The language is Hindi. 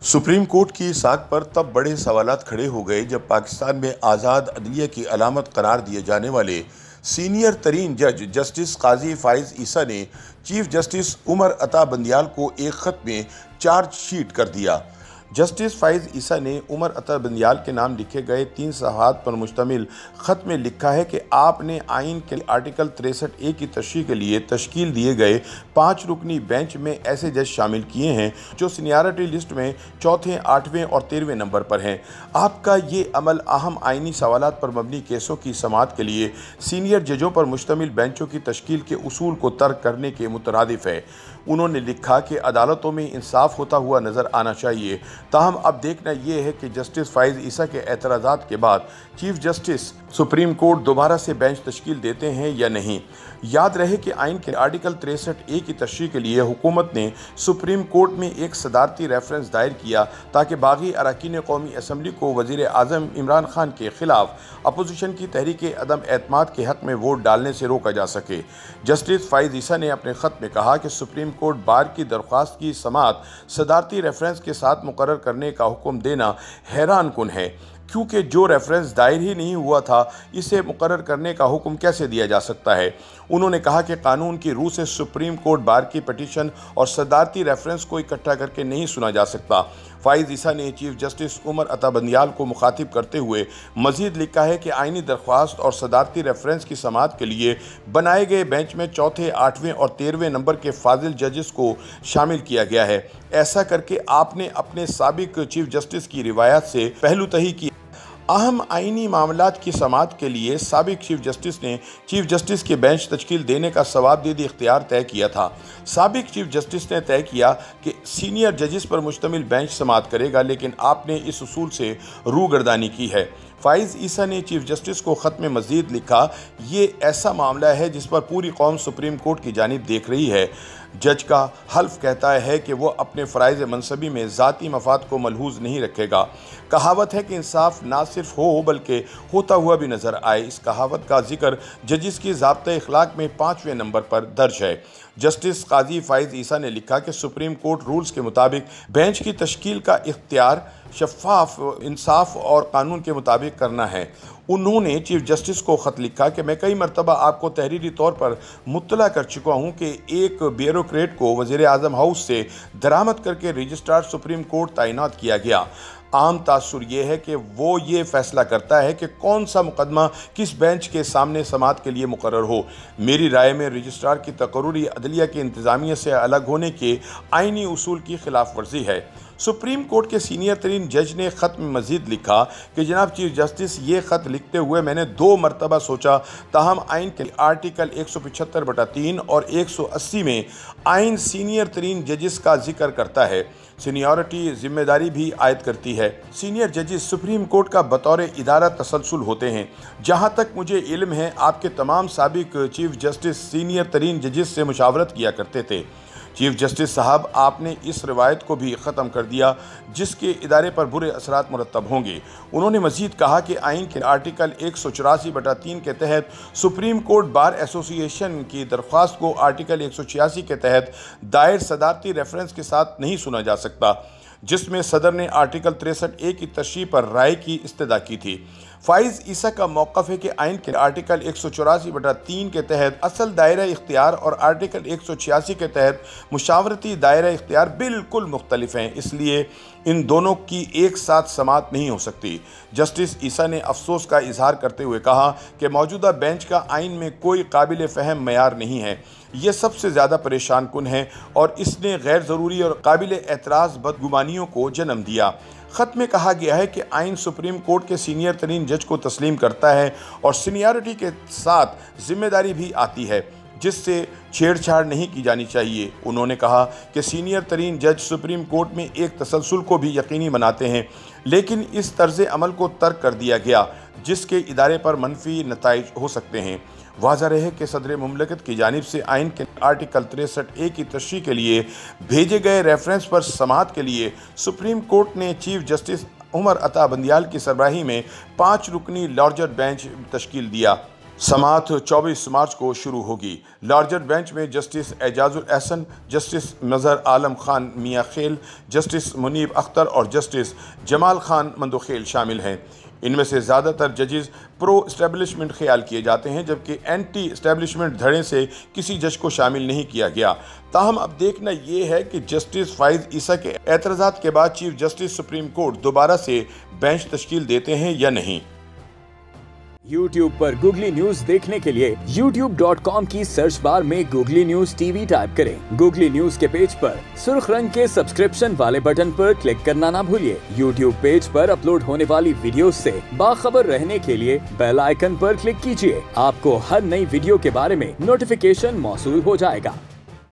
सुप्रीम कोर्ट की साख पर तब बड़े सवालात खड़े हो गए जब पाकिस्तान में आज़ाद अदलिया की अलामत करार दिए जाने वाले सीनियर तरीन जज जस्टिस काजी फाइज ईसा ने चीफ जस्टिस उमर अता बंदियाल को एक खत में चार्जशीट कर दिया। जस्टिस फाइज ईसा ने उमर अता बंदियाल के नाम लिखे गए 3 सफ़हात पर मुश्तमिल ख़त में लिखा है कि आपने आइन के आर्टिकल 63A की तशरीह के लिए तश्कील दिए गए 5 रुकनी बेंच में ऐसे जज शामिल किए हैं जो सीनियरिटी लिस्ट में चौथे, 8वें और 13वें नंबर पर हैं। आपका ये अमल अहम आइनी सवालात पर मबनी केसों की समाअत के लिए सीनियर जजों पर मुश्तमिल बेंचों की तश्कील के उसूल को तर्क करने के मुतरादिफ है। उन्होंने लिखा कि अदालतों में इंसाफ होता हुआ नज़र आना चाहिए। ताहम अब देखना यह है कि जस्टिस फाइज ईसा के एतराज़ात के बाद चीफ जस्टिस सुप्रीम कोर्ट दोबारा से बेंच तश्कील देते हैं या नहीं। याद रहे कि आइन के आर्टिकल 63A की तशरीह के लिए हुकूमत ने सुप्रीम कोर्ट में एक सदारती रेफरेंस दायर किया ताकि बागी अरकान कौमी असम्बली को वज़ीर आज़म इमरान खान के खिलाफ अपोजिशन की तहरीक अदम एतमाद के हक़ में वोट डालने से रोका जा सके। जस्टिस फाइज ईसा ने अपने ख़त में कहा कि सुप्रीम कोर्ट बार की दरख्वास्त की समाअत सदारती रेफरेंस के साथ मुकर्रर करने का हुक्म देना हैरान कुन है, क्योंकि जो रेफरेंस दायर ही नहीं हुआ था इसे मुकर्रर करने का हुक्म कैसे दिया जा सकता है। उन्होंने कहा कि कानून की रूह से सुप्रीम कोर्ट बार की पटिशन और सदारती रेफरेंस को इकट्ठा करके नहीं सुना जा सकता। फाइज ईसा ने चीफ जस्टिस उमर अता बंदियाल को मुखातिब करते हुए मजीद लिखा है कि आइनी दरख्वास्त और सदारती रेफरेंस की समाअत के लिए बनाए गए बेंच में चौथे, 8वें और 13वें नंबर के फाजिल जजेस को शामिल किया गया है। ऐसा करके आपने अपने साबिक चीफ जस्टिस की रिवायत से पहलू तही की। अहम आइनी मामलात की समाअत के लिए साबिक चीफ जस्टिस ने चीफ जस्टिस के बेंच तश्कील देने का सवाबदीदी इख्तियार तय किया था। साबिक चीफ जस्टिस ने तय किया कि सीनियर जजेस पर मुश्तमिल बेंच समाअत करेगा, लेकिन आपने इस उसूल से रूगर्दानी की है। फाइज ईसा ने चीफ जस्टिस को ख़त में मज़ीद लिखा, ये ऐसा मामला है जिस पर पूरी कौम सुप्रीम कोर्ट की जानिब देख रही है। जज का हल्फ कहता है कि वो अपने फ़राइज़ मनसबी में ज़ाती मफाद को मलहूज़ नहीं रखेगा। कहावत है कि इंसाफ ना सिर्फ हो बल्कि होता हुआ भी नज़र आए। इस कहावत का जिक्र जजिस की ज़ाब्ता इखलाक में 5वें नंबर पर दर्ज है। जस्टिस काजी फाइज ईसा ने लिखा कि सुप्रीम कोर्ट रूल्स के मुताबिक बेंच की तश्कील का इख्तियार शफ़ाफ, इंसाफ और कानून के मुताबिक करना है। उन्होंने चीफ जस्टिस को ख़त लिखा कि मैं कई मरतबा आपको तहरीरी तौर पर मुत्तला कर चुका हूँ कि एक ब्यूरोक्रेट को वज़ीर आज़म हाउस से दरामद करके रजिस्ट्रार सुप्रीम कोर्ट तैनात किया गया। आम तासुर ये है कि वो ये फ़ैसला करता है कि कौन सा मुकदमा किस बेंच के सामने समाअत के लिए मुकर्रर हो। मेरी राय में रजिस्ट्रार की तकर्रुरी अदलिया की इंतज़ामिया से अलग होने के आइनी उसूल की खिलाफ वर्जी है। सुप्रीम कोर्ट के सीनियर तरीन जज ने ख़त में मज़ीद लिखा कि जनाब चीफ जस्टिस, ये ख़त लिखते हुए मैंने 2 मरतबा सोचा, ताहम आइन के आर्टिकल 175/3 और 180 में आइन सीनियर तरीन जजेस का जिक्र करता है। सीनियरिटी जिम्मेदारी भी आयद करती है। सीनियर जजेस सुप्रीम कोर्ट का बतौर इदारा तसलसल होते हैं। जहाँ तक मुझे इल्म है आपके तमाम साबिक चीफ जस्टिस सीनियर तरीन जजेस से मुशावरत किया करते थे। चीफ जस्टिस साहब, आपने इस रिवायत को भी ख़त्म कर दिया जिसके इदारे पर बुरे असरात मुरतब होंगे। उन्होंने मज़ीद कहा कि आइन के आर्टिकल 184/3 के तहत सुप्रीम कोर्ट बार एसोसिएशन की दरख्वास्त को आर्टिकल 186 के तहत दायर सदारती रेफरेंस के साथ नहीं सुना जा सकता, जिसमें सदर ने आर्टिकल 63A की तशरीह पर राय की इस्तदा की थी। फाइज ईसा का मौक़िफ़ है कि आइन के आर्टिकल 184/3 के तहत असल दायरा इख्तियार और आर्टिकल 186 के तहत मुशावरती दायरा इख्तियार बिल्कुल मुख्तलिफ हैं, इसलिए इन दोनों की एक साथ समाअत नहीं हो सकती। जस्टिस ईसा ने अफसोस का इजहार करते हुए कहा कि मौजूदा बेंच का आइन में कोई काबिल फ़हम मयार नहीं है। ये सबसे ज़्यादा परेशान कुन है और इसने गैर ज़रूरी और काबिल एतराज़ बदगुमानियों को जन्म दिया। ख़त में कहा गया है कि आइन सुप्रीम कोर्ट के सीनियर तरीन जज को तस्लीम करता है और सीनियरिटी के साथ जिम्मेदारी भी आती है, जिससे छेड़छाड़ नहीं की जानी चाहिए। उन्होंने कहा कि सीनियर तरीन जज सुप्रीम कोर्ट में एक तसलसल को भी यकीनी बनाते हैं, लेकिन इस तर्ज़ अमल को तर्क कर दिया गया जिसके इदारे पर मनफी नताइज हो सकते हैं। वाज़ह रहे कि सदर मुमलकत की जानिब से आइन के आर्टिकल 63A की तशरीह के लिए भेजे गए रेफरेंस पर समाअत के लिए सुप्रीम कोर्ट ने चीफ जस्टिस उमर अता बंदियाल की सरबराही में 5 रुकनी लार्जर बेंच तश्कील दिया। समाअत 24 मार्च को शुरू होगी। लार्जर बेंच में जस्टिस एजाजुल एहसन, जस्टिस मजहर आलम खान मियाँ खेल, जस्टिस मुनीब अख्तर और जस्टिस जमाल खान मंदोखेल शामिल हैं। इनमें से ज़्यादातर जजेस प्रो इस्टेब्लिशमेंट ख्याल किए जाते हैं, जबकि एंटी इस्टेब्लिशमेंट धड़े से किसी जज को शामिल नहीं किया गया। ताहम अब देखना ये है कि जस्टिस फाइज ईसा के एतराज़ात के बाद चीफ जस्टिस सुप्रीम कोर्ट दोबारा से बेंच तश्कील देते हैं या नहीं। YouTube पर गूगली न्यूज देखने के लिए youtube.com की सर्च बार में गूगली न्यूज टीवी टाइप करें। गूगली न्यूज के पेज पर सुर्ख रंग के सब्सक्रिप्शन वाले बटन पर क्लिक करना ना भूलिए। YouTube पेज पर अपलोड होने वाली वीडियोस से बाखबर रहने के लिए बेल आइकन पर क्लिक कीजिए। आपको हर नई वीडियो के बारे में नोटिफिकेशन मौसूल हो जाएगा।